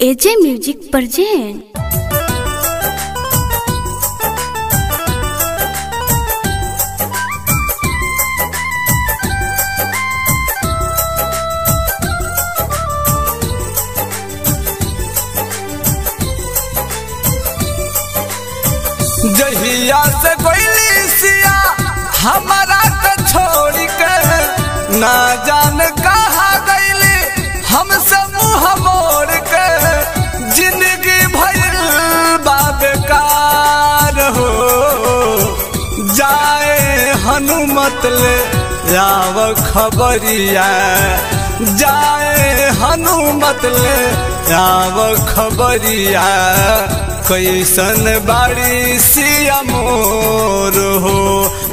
एजे music present. जहिया से कोई सिया हमारा के छोड़ के ना जान कहा गईली हमसे मुँह मोड़ के जिंदगी भइल बा बेकार हो। जाए हनुमत ले आव खबरिया, जाए हनुमत ले आव खबरिया, कैसन बाड़ी सिया मोर हो।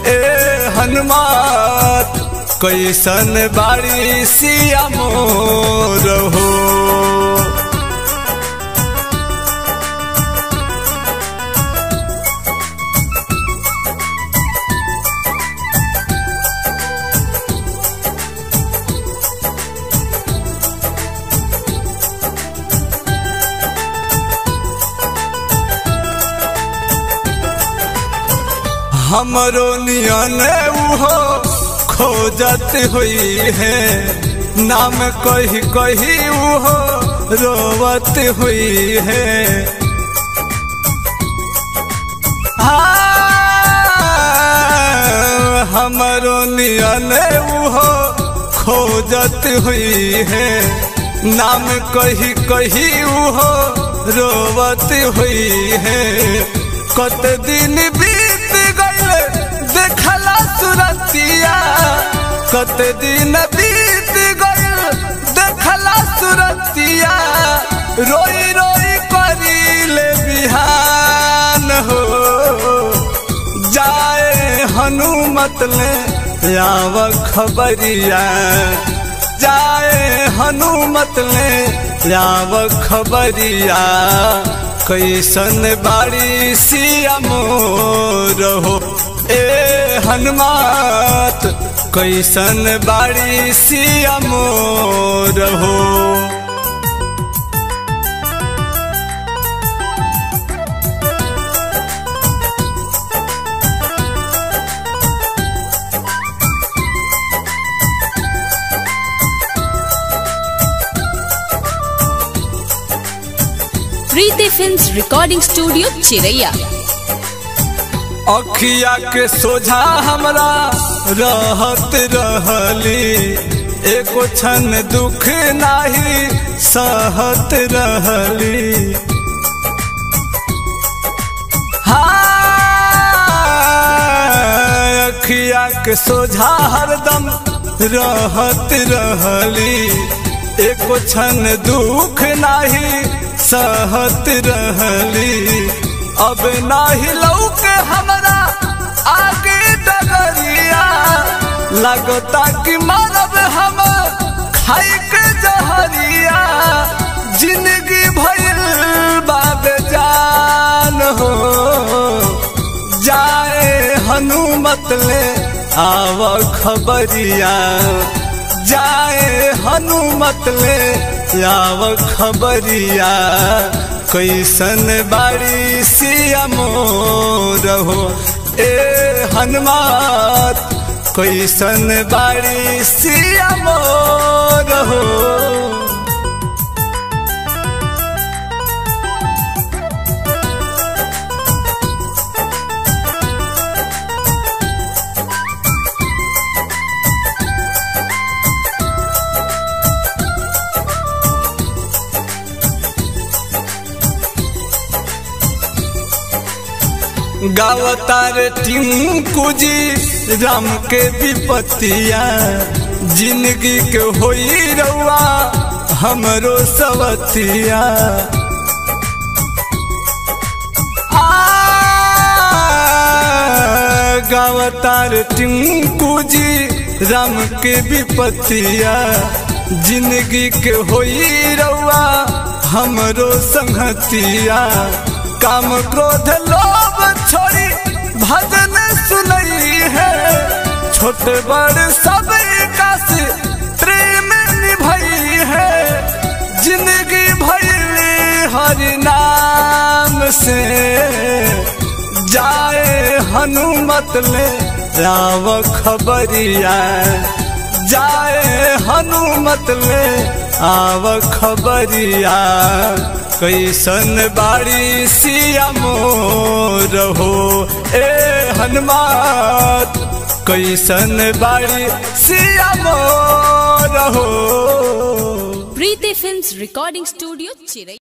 ए हनुमत कैसन बाड़ी सिया मोर हो। हमरो नियन उहो खोजत हुई है, नाम कही कही उहो रोवत हुई है। हमरो नियन उहो खोजत हुई है, नाम कही कही उहो रोवत हुई है। कत दिन बीत गए देखला सुरतिया, कत दिन बीत गए देखला सुरतिया, रोई रोई करीले बिहान हो। जाए हनुमत ले आव खबरिया, जाए हनुमत ले आव खबरिया, कैसन बाड़ी सिया मोर हो। ए हनुमत कैसन बाड़ी सिया मोर हो। प्रीति फिल्म्स रिकॉर्डिंग स्टूडियो चिरैया। अखिया के सोझा हमरा रहत रहली, एको क्षण दुख नाही सहत रहली। अखिया के सोझा हरदम रहत रहली, एको क्षण दुख नाही सहत रहली। अब नाही लौके हमरा आगे डगरिया, लगता कि मरब हम खाई के जहरिया। जिंदगी भइल बा बेजान हो। जाए हनुमत ले आव खबरिया, जाए हनुमत ले आव खबरिया, कैसन बाड़ी सिया मोर हो। ए हनुमत कैसन बाड़ी सिया मोर हो। गावतार टिंकू जी राम के विपतिया, जिंदगी के होई रउआ हमरो सवतिया। गावतार टिंकू जी राम के विपतिया, जिंदगी के होई रउआ हमरो संगतिया। काम क्रोध लोभ छोड़ी भजन सुनई है, छोट बड़ सब का प्रेम निभई है। जिंदगी भइल हरि नाम से जाए हनुमत ले राव खबरिया, जाए हनुमत ले आव खबरिया, कैसन बाड़ी सिया मोर हो ए हनुमान, कैसन बाड़ी सिया मोर हो। प्रीति फिल्म्स रिकॉर्डिंग स्टूडियो चिरैया।